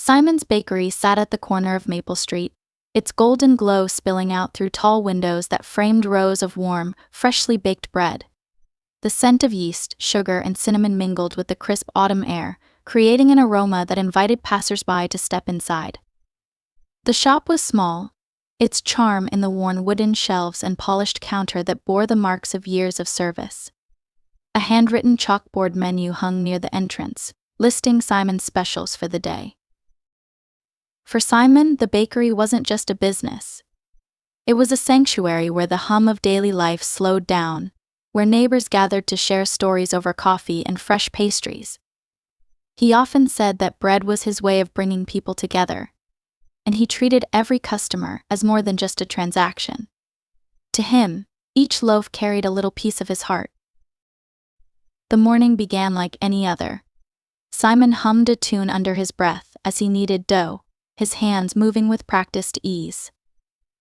Simon's Bakery sat at the corner of Maple Street, its golden glow spilling out through tall windows that framed rows of warm, freshly baked bread. The scent of yeast, sugar, and cinnamon mingled with the crisp autumn air, creating an aroma that invited passers-by to step inside. The shop was small, its charm in the worn wooden shelves and polished counter that bore the marks of years of service. A handwritten chalkboard menu hung near the entrance, listing Simon's specials for the day. For Simon, the bakery wasn't just a business. It was a sanctuary where the hum of daily life slowed down, where neighbors gathered to share stories over coffee and fresh pastries. He often said that bread was his way of bringing people together, and he treated every customer as more than just a transaction. To him, each loaf carried a little piece of his heart. The morning began like any other. Simon hummed a tune under his breath as he kneaded dough, his hands moving with practiced ease.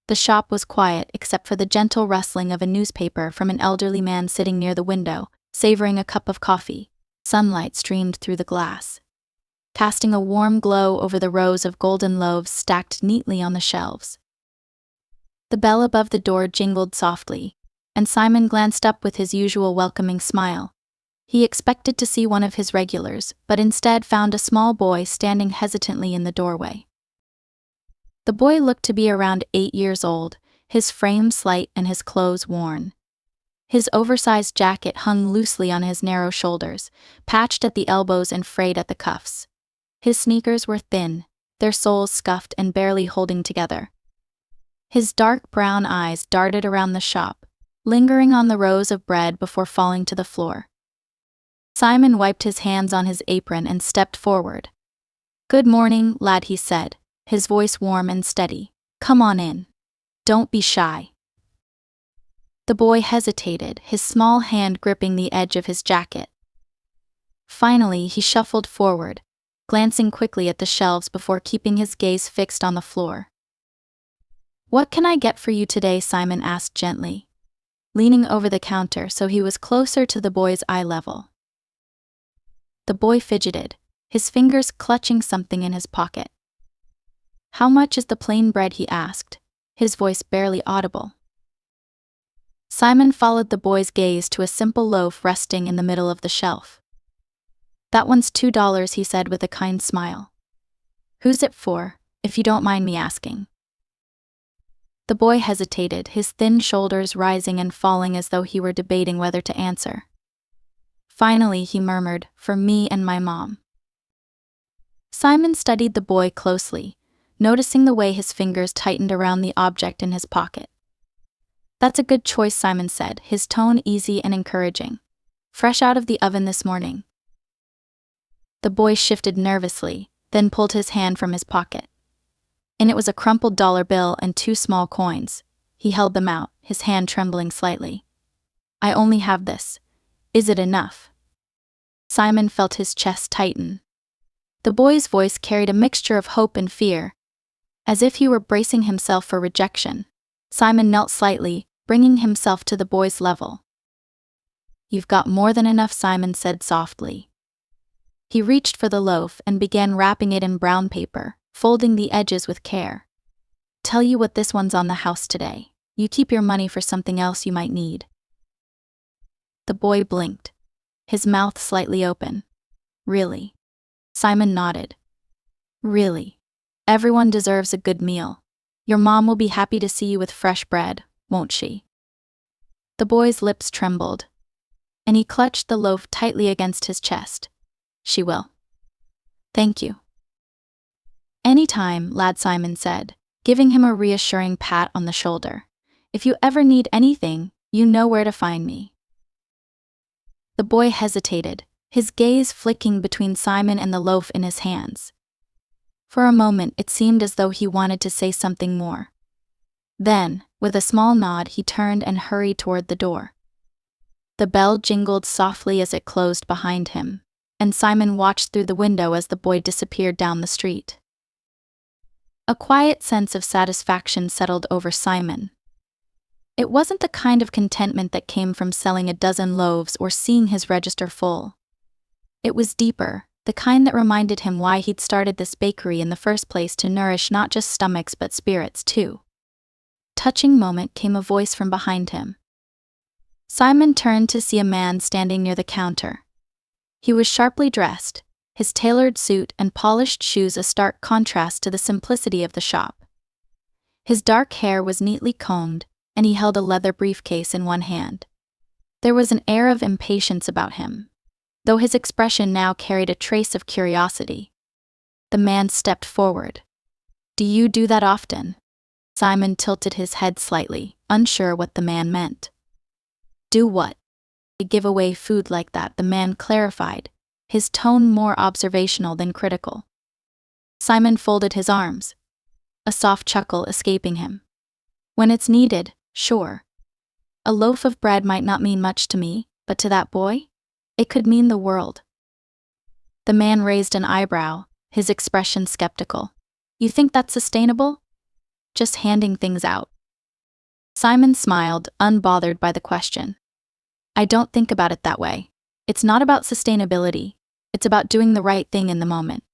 The shop was quiet except for the gentle rustling of a newspaper from an elderly man sitting near the window, savoring a cup of coffee. Sunlight streamed through the glass, casting a warm glow over the rows of golden loaves stacked neatly on the shelves. The bell above the door jingled softly, and Simon glanced up with his usual welcoming smile. He expected to see one of his regulars, but instead found a small boy standing hesitantly in the doorway. The boy looked to be around 8 years old, his frame slight and his clothes worn. His oversized jacket hung loosely on his narrow shoulders, patched at the elbows and frayed at the cuffs. His sneakers were thin, their soles scuffed and barely holding together. His dark brown eyes darted around the shop, lingering on the rows of bread before falling to the floor. Simon wiped his hands on his apron and stepped forward. "Good morning, lad," he said, his voice warm and steady. "Come on in. Don't be shy." The boy hesitated, his small hand gripping the edge of his jacket. Finally, he shuffled forward, glancing quickly at the shelves before keeping his gaze fixed on the floor. "What can I get for you today?" Simon asked gently, leaning over the counter so he was closer to the boy's eye level. The boy fidgeted, his fingers clutching something in his pocket. "How much is the plain bread?" he asked, his voice barely audible. Simon followed the boy's gaze to a simple loaf resting in the middle of the shelf. "That one's $2, he said with a kind smile. "Who's it for, if you don't mind me asking?" The boy hesitated, his thin shoulders rising and falling as though he were debating whether to answer. Finally, he murmured, "For me and my mom." Simon studied the boy closely, noticing the way his fingers tightened around the object in his pocket. "That's a good choice," Simon said, his tone easy and encouraging. "Fresh out of the oven this morning." The boy shifted nervously, then pulled his hand from his pocket. And it was a crumpled dollar bill and 2 small coins. He held them out, his hand trembling slightly. "I only have this. Is it enough?" Simon felt his chest tighten. The boy's voice carried a mixture of hope and fear, as if he were bracing himself for rejection. Simon knelt slightly, bringing himself to the boy's level. "You've got more than enough," Simon said softly. He reached for the loaf and began wrapping it in brown paper, folding the edges with care. "Tell you what, this one's on the house today. You keep your money for something else you might need." The boy blinked, his mouth slightly open. "Really?" Simon nodded. "Really. Everyone deserves a good meal. Your mom will be happy to see you with fresh bread, won't she?" The boy's lips trembled, and he clutched the loaf tightly against his chest. "She will." "Thank you." "Anytime, lad," Simon said, giving him a reassuring pat on the shoulder. "If you ever need anything, you know where to find me." The boy hesitated, his gaze flicking between Simon and the loaf in his hands. For a moment it seemed as though he wanted to say something more. Then, with a small nod, he turned and hurried toward the door. The bell jingled softly as it closed behind him, and Simon watched through the window as the boy disappeared down the street. A quiet sense of satisfaction settled over Simon. It wasn't the kind of contentment that came from selling a dozen loaves or seeing his register full. It was deeper, the kind that reminded him why he'd started this bakery in the first place, to nourish not just stomachs but spirits too. Touching moment came a voice from behind him. Simon turned to see a man standing near the counter. He was sharply dressed, his tailored suit and polished shoes a stark contrast to the simplicity of the shop. His dark hair was neatly combed, and he held a leather briefcase in one hand. There was an air of impatience about him, though his expression now carried a trace of curiosity. The man stepped forward. "Do you do that often?" Simon tilted his head slightly, unsure what the man meant. "Do what?" "Give away food like that," the man clarified, his tone more observational than critical. Simon folded his arms, a soft chuckle escaping him. "When it's needed, sure. A loaf of bread might not mean much to me, but to that boy, it could mean the world." The man raised an eyebrow, his expression skeptical. "You think that's sustainable? Just handing things out?" Simon smiled, unbothered by the question. "I don't think about it that way. It's not about sustainability. It's about doing the right thing in the moment."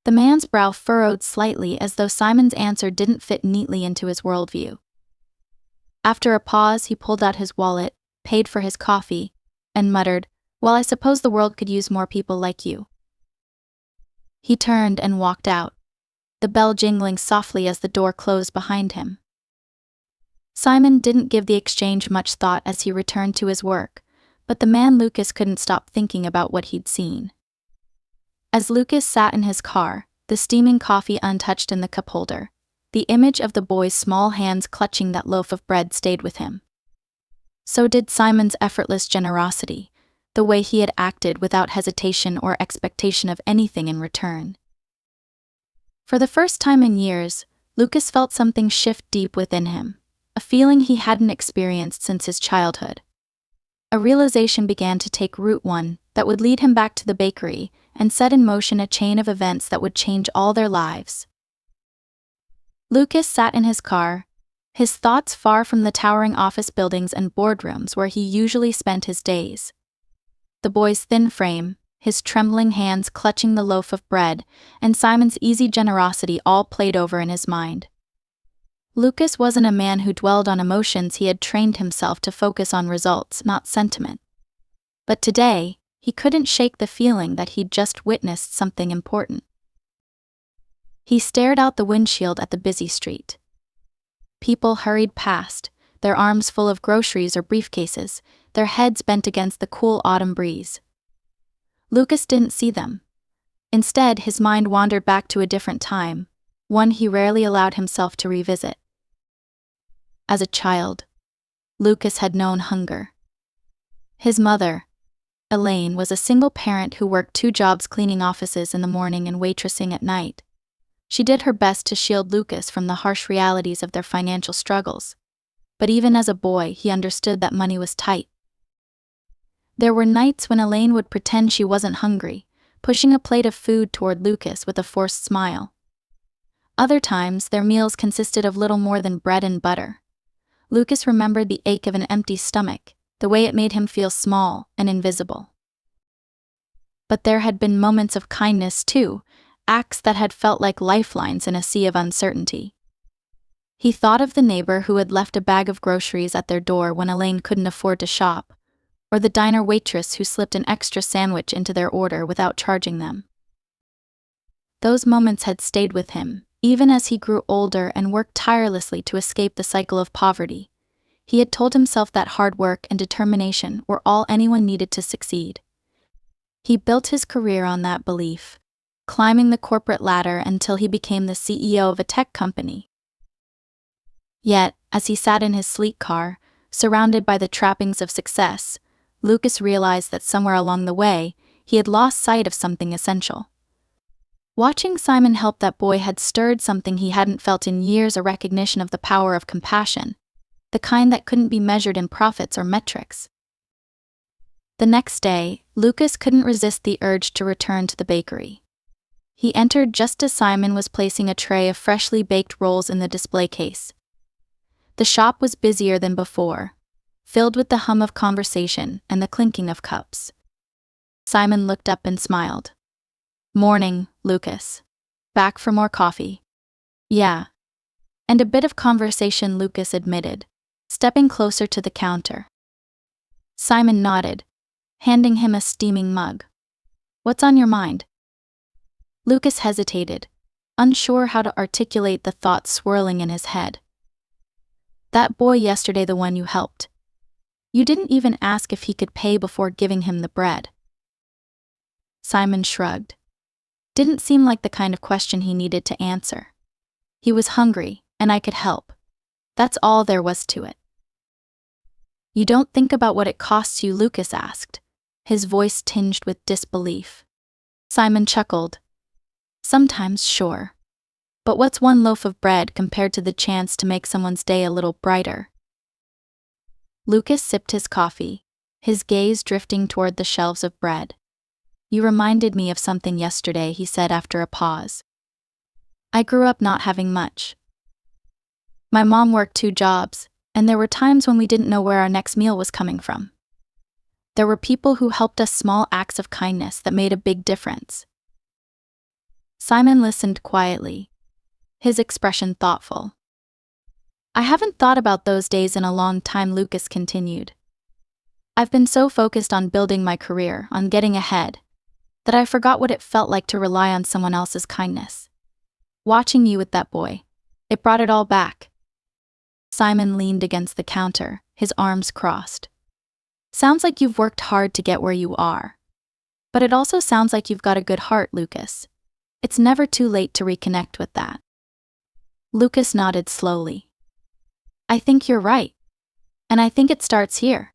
The man's brow furrowed slightly, as though Simon's answer didn't fit neatly into his worldview. After a pause, he pulled out his wallet, paid for his coffee, and muttered, "Well, I suppose the world could use more people like you." He turned and walked out, the bell jingling softly as the door closed behind him. Simon didn't give the exchange much thought as he returned to his work, but the man Lucas couldn't stop thinking about what he'd seen. As Lucas sat in his car, the steaming coffee untouched in the cup holder, the image of the boy's small hands clutching that loaf of bread stayed with him. So did Simon's effortless generosity, the way he had acted without hesitation or expectation of anything in return. For the first time in years, Lucas felt something shift deep within him, a feeling he hadn't experienced since his childhood. A realization began to take root, one that would lead him back to the bakery and set in motion a chain of events that would change all their lives. Lucas sat in his car, his thoughts far from the towering office buildings and boardrooms where he usually spent his days. The boy's thin frame, his trembling hands clutching the loaf of bread, and Simon's easy generosity all played over in his mind. Lucas wasn't a man who dwelled on emotions. He had trained himself to focus on results, not sentiment. But today, he couldn't shake the feeling that he'd just witnessed something important. He stared out the windshield at the busy street. People hurried past, their arms full of groceries or briefcases, their heads bent against the cool autumn breeze. Lucas didn't see them. Instead, his mind wandered back to a different time, one he rarely allowed himself to revisit. As a child, Lucas had known hunger. His mother, Elaine, was a single parent who worked 2 jobs, cleaning offices in the morning and waitressing at night. She did her best to shield Lucas from the harsh realities of their financial struggles. But even as a boy, he understood that money was tight. There were nights when Elaine would pretend she wasn't hungry, pushing a plate of food toward Lucas with a forced smile. Other times, their meals consisted of little more than bread and butter. Lucas remembered the ache of an empty stomach, the way it made him feel small and invisible. But there had been moments of kindness too, acts that had felt like lifelines in a sea of uncertainty. He thought of the neighbor who had left a bag of groceries at their door when Elaine couldn't afford to shop, or the diner waitress who slipped an extra sandwich into their order without charging them. Those moments had stayed with him, even as he grew older and worked tirelessly to escape the cycle of poverty. He had told himself that hard work and determination were all anyone needed to succeed. He built his career on that belief, climbing the corporate ladder until he became the CEO of a tech company. Yet, as he sat in his sleek car, surrounded by the trappings of success, Lucas realized that somewhere along the way, he had lost sight of something essential. Watching Simon help that boy had stirred something he hadn't felt in years, a recognition of the power of compassion, the kind that couldn't be measured in profits or metrics. The next day, Lucas couldn't resist the urge to return to the bakery. He entered just as Simon was placing a tray of freshly baked rolls in the display case. The shop was busier than before, filled with the hum of conversation and the clinking of cups. Simon looked up and smiled. Morning, Lucas. Back for more coffee? Yeah. And a bit of conversation, Lucas admitted, stepping closer to the counter. Simon nodded, handing him a steaming mug. What's on your mind? Lucas hesitated, unsure how to articulate the thoughts swirling in his head. That boy yesterday, the one you helped. You didn't even ask if he could pay before giving him the bread. Simon shrugged. Didn't seem like the kind of question he needed to answer. He was hungry, and I could help. That's all there was to it. You don't think about what it costs you, Lucas asked, his voice tinged with disbelief. Simon chuckled. Sometimes, sure. But what's one loaf of bread compared to the chance to make someone's day a little brighter? Lucas sipped his coffee, his gaze drifting toward the shelves of bread. You reminded me of something yesterday, he said after a pause. I grew up not having much. My mom worked 2 jobs, and there were times when we didn't know where our next meal was coming from. There were people who helped us, small acts of kindness that made a big difference. Simon listened quietly, his expression thoughtful. I haven't thought about those days in a long time, Lucas continued. I've been so focused on building my career, on getting ahead, that I forgot what it felt like to rely on someone else's kindness. Watching you with that boy, it brought it all back. Simon leaned against the counter, his arms crossed. Sounds like you've worked hard to get where you are. But it also sounds like you've got a good heart, Lucas. It's never too late to reconnect with that. Lucas nodded slowly. I think you're right. And I think it starts here.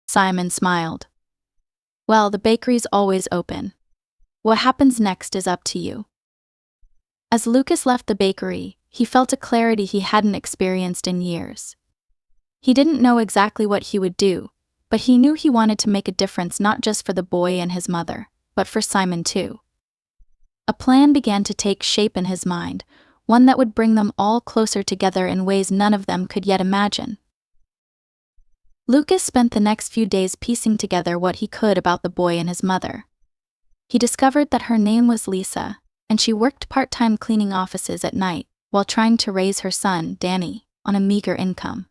Simon smiled. Well, the bakery's always open. What happens next is up to you. As Lucas left the bakery, he felt a clarity he hadn't experienced in years. He didn't know exactly what he would do, but he knew he wanted to make a difference, not just for the boy and his mother, but for Simon too. A plan began to take shape in his mind, one that would bring them all closer together in ways none of them could yet imagine. Lucas spent the next few days piecing together what he could about the boy and his mother. He discovered that her name was Lisa, and she worked part-time cleaning offices at night while trying to raise her son, Danny, on a meager income.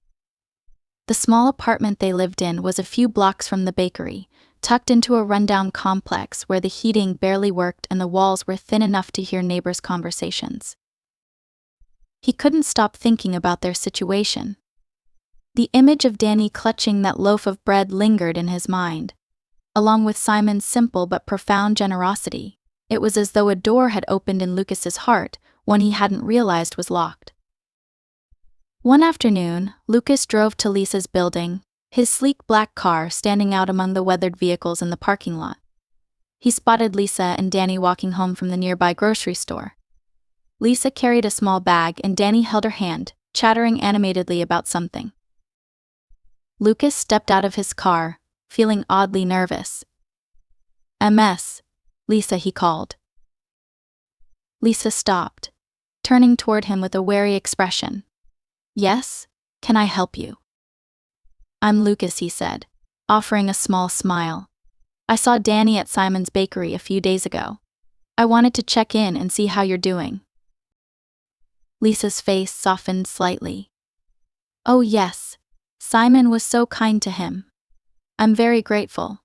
The small apartment they lived in was a few blocks from the bakery, tucked into a rundown complex where the heating barely worked and the walls were thin enough to hear neighbors' conversations. He couldn't stop thinking about their situation. The image of Danny clutching that loaf of bread lingered in his mind. Along with Simon's simple but profound generosity, it was as though a door had opened in Lucas's heart, one he hadn't realized was locked. One afternoon, Lucas drove to Lisa's building, his sleek black car standing out among the weathered vehicles in the parking lot. He spotted Lisa and Danny walking home from the nearby grocery store. Lisa carried a small bag and Danny held her hand, chattering animatedly about something. Lucas stepped out of his car, feeling oddly nervous. "MS, Lisa," he called. Lisa stopped, turning toward him with a wary expression. "Yes, can I help you?" "I'm Lucas," he said, offering a small smile. "I saw Danny at Simon's bakery a few days ago. I wanted to check in and see how you're doing." Lisa's face softened slightly. "Oh yes, Simon was so kind to him. I'm very grateful."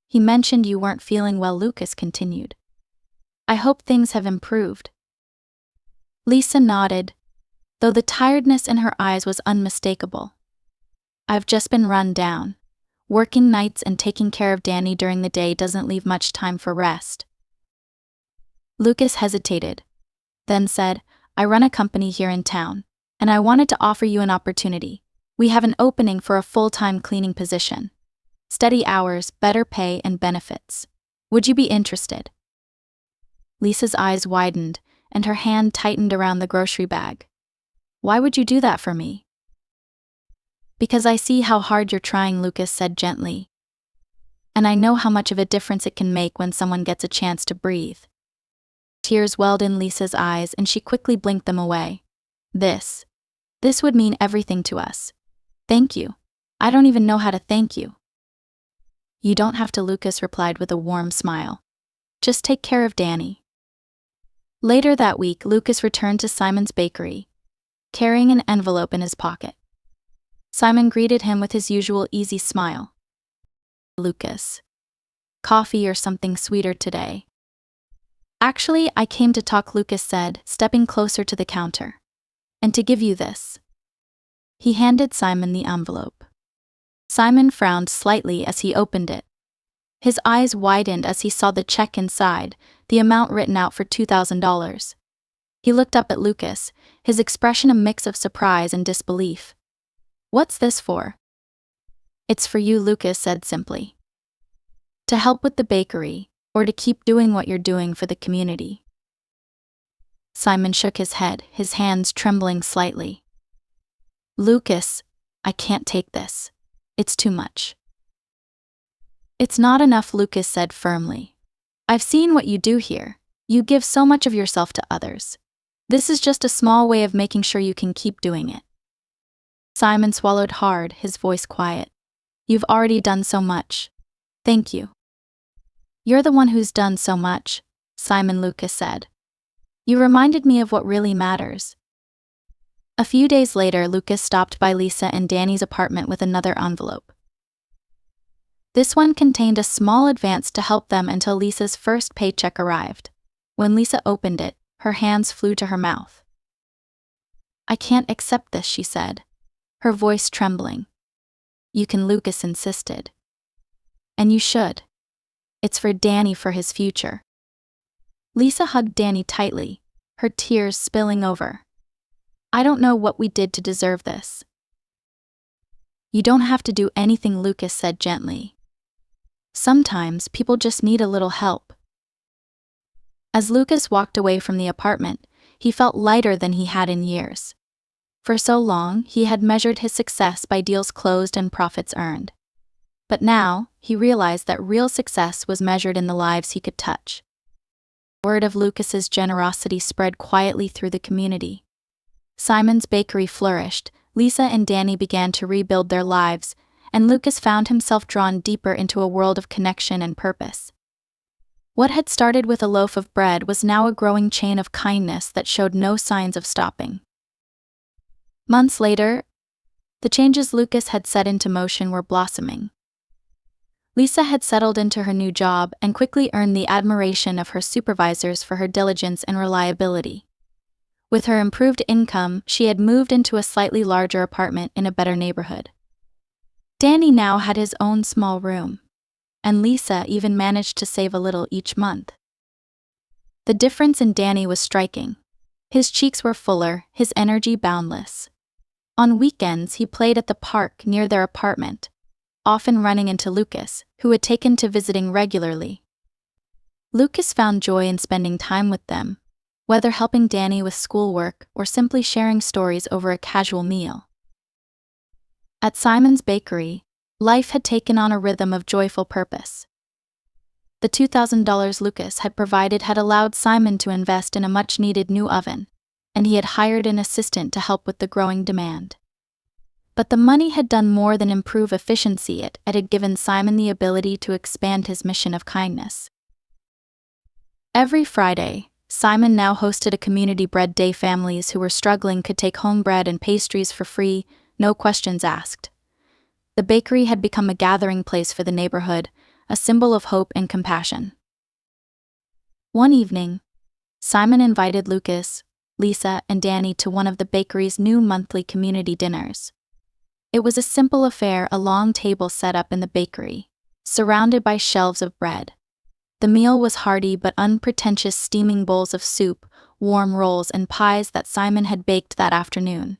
"He mentioned you weren't feeling well," Lucas continued. "I hope things have improved." Lisa nodded, though the tiredness in her eyes was unmistakable. "I've just been run down. Working nights and taking care of Danny during the day doesn't leave much time for rest." Lucas hesitated, then said, "I run a company here in town, and I wanted to offer you an opportunity. We have an opening for a full-time cleaning position. Steady hours, better pay, and benefits. Would you be interested?" Lisa's eyes widened, and her hand tightened around the grocery bag. "Why would you do that for me?" "Because I see how hard you're trying," Lucas said gently. "And I know how much of a difference it can make when someone gets a chance to breathe." Tears welled in Lisa's eyes and she quickly blinked them away. This would mean everything to us. Thank you. I don't even know how to thank you." You don't have to, Lucas replied with a warm smile. Just take care of Danny. Later that week, Lucas returned to Simon's bakery, carrying an envelope in his pocket. Simon greeted him with his usual easy smile. Lucas. Coffee or something sweeter today? Actually, I came to talk, Lucas said, stepping closer to the counter. And to give you this. He handed Simon the envelope. Simon frowned slightly as he opened it. His eyes widened as he saw the check inside, the amount written out for $2,000. He looked up at Lucas, his expression a mix of surprise and disbelief. What's this for? It's for you, Lucas said simply. To help with the bakery, or to keep doing what you're doing for the community. Simon shook his head, his hands trembling slightly. Lucas, I can't take this. It's too much. It's not enough, Lucas said firmly. I've seen what you do here. You give so much of yourself to others. This is just a small way of making sure you can keep doing it. Simon swallowed hard, his voice quiet. You've already done so much. Thank you. You're the one who's done so much, Simon, Lucas said. You reminded me of what really matters. A few days later, Lucas stopped by Lisa and Danny's apartment with another envelope. This one contained a small advance to help them until Lisa's first paycheck arrived. When Lisa opened it, her hands flew to her mouth. I can't accept this, she said, her voice trembling. You can, Lucas insisted. And you should. It's for Danny, for his future. Lisa hugged Danny tightly, her tears spilling over. I don't know what we did to deserve this. You don't have to do anything, Lucas said gently. Sometimes people just need a little help. As Lucas walked away from the apartment, he felt lighter than he had in years. For so long, he had measured his success by deals closed and profits earned. But now, he realized that real success was measured in the lives he could touch. Word of Lucas's generosity spread quietly through the community. Simon's bakery flourished, Lisa and Danny began to rebuild their lives, and Lucas found himself drawn deeper into a world of connection and purpose. What had started with a loaf of bread was now a growing chain of kindness that showed no signs of stopping. Months later, the changes Lucas had set into motion were blossoming. Lisa had settled into her new job and quickly earned the admiration of her supervisors for her diligence and reliability. With her improved income, she had moved into a slightly larger apartment in a better neighborhood. Danny now had his own small room, and Lisa even managed to save a little each month. The difference in Danny was striking. His cheeks were fuller, his energy boundless. On weekends, he played at the park near their apartment, often running into Lucas, who had taken to visiting regularly. Lucas found joy in spending time with them, whether helping Danny with schoolwork or simply sharing stories over a casual meal. At Simon's bakery, life had taken on a rhythm of joyful purpose. The $2,000 Lucas had provided had allowed Simon to invest in a much-needed new oven, and he had hired an assistant to help with the growing demand. But the money had done more than improve efficiency, it had given Simon the ability to expand his mission of kindness. Every Friday, Simon now hosted a community bread day. Families who were struggling could take home bread and pastries for free, no questions asked. The bakery had become a gathering place for the neighborhood, a symbol of hope and compassion. One evening, Simon invited Lucas, Lisa, and Danny to one of the bakery's new monthly community dinners. It was a simple affair, a long table set up in the bakery, surrounded by shelves of bread. The meal was hearty but unpretentious, steaming bowls of soup, warm rolls, and pies that Simon had baked that afternoon.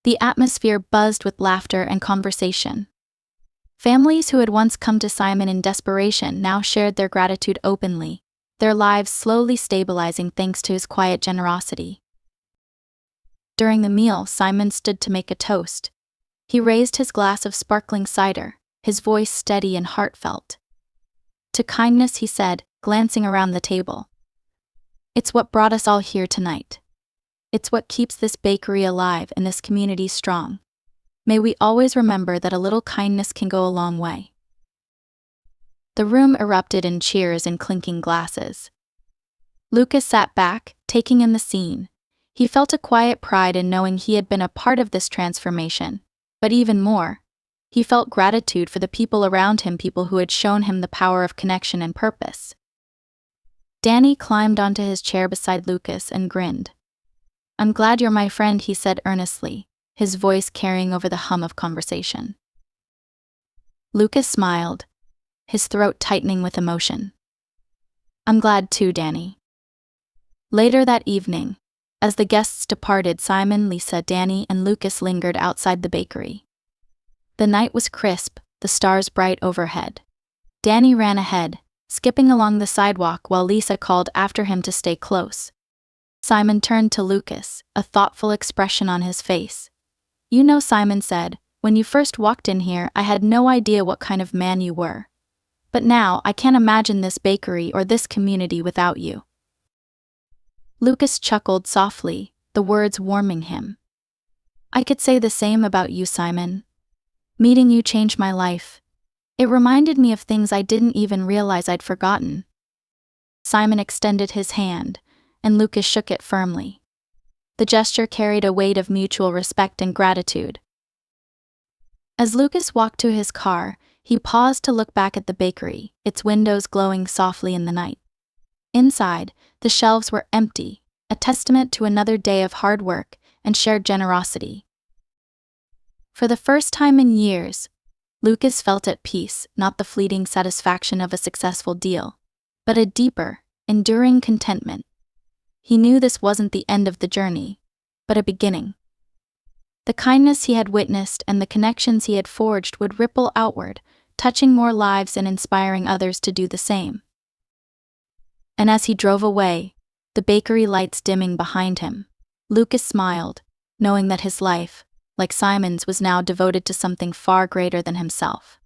The atmosphere buzzed with laughter and conversation. Families who had once come to Simon in desperation now shared their gratitude openly, their lives slowly stabilizing thanks to his quiet generosity. During the meal, Simon stood to make a toast. He raised his glass of sparkling cider, his voice steady and heartfelt. To kindness, he said, glancing around the table. It's what brought us all here tonight. It's what keeps this bakery alive and this community strong. May we always remember that a little kindness can go a long way. The room erupted in cheers and clinking glasses. Lucas sat back, taking in the scene. He felt a quiet pride in knowing he had been a part of this transformation. But even more, he felt gratitude for the people around him, people who had shown him the power of connection and purpose. Danny climbed onto his chair beside Lucas and grinned. "I'm glad you're my friend," he said earnestly, his voice carrying over the hum of conversation. Lucas smiled, his throat tightening with emotion. "I'm glad too, Danny." Later that evening, as the guests departed, Simon, Lisa, Danny, and Lucas lingered outside the bakery. The night was crisp, the stars bright overhead. Danny ran ahead, skipping along the sidewalk while Lisa called after him to stay close. Simon turned to Lucas, a thoughtful expression on his face. "You know," Simon said, "when you first walked in here, I had no idea what kind of man you were. But now, I can't imagine this bakery or this community without you." Lucas chuckled softly, the words warming him. "I could say the same about you, Simon. Meeting you changed my life. It reminded me of things I didn't even realize I'd forgotten." Simon extended his hand, and Lucas shook it firmly. The gesture carried a weight of mutual respect and gratitude. As Lucas walked to his car, he paused to look back at the bakery, its windows glowing softly in the night. Inside, the shelves were empty, a testament to another day of hard work and shared generosity. For the first time in years, Lucas felt at peace, not the fleeting satisfaction of a successful deal, but a deeper, enduring contentment. He knew this wasn't the end of the journey, but a beginning. The kindness he had witnessed and the connections he had forged would ripple outward, touching more lives and inspiring others to do the same. And as he drove away, the bakery lights dimming behind him, Lucas smiled, knowing that his life, like Simon's, was now devoted to something far greater than himself.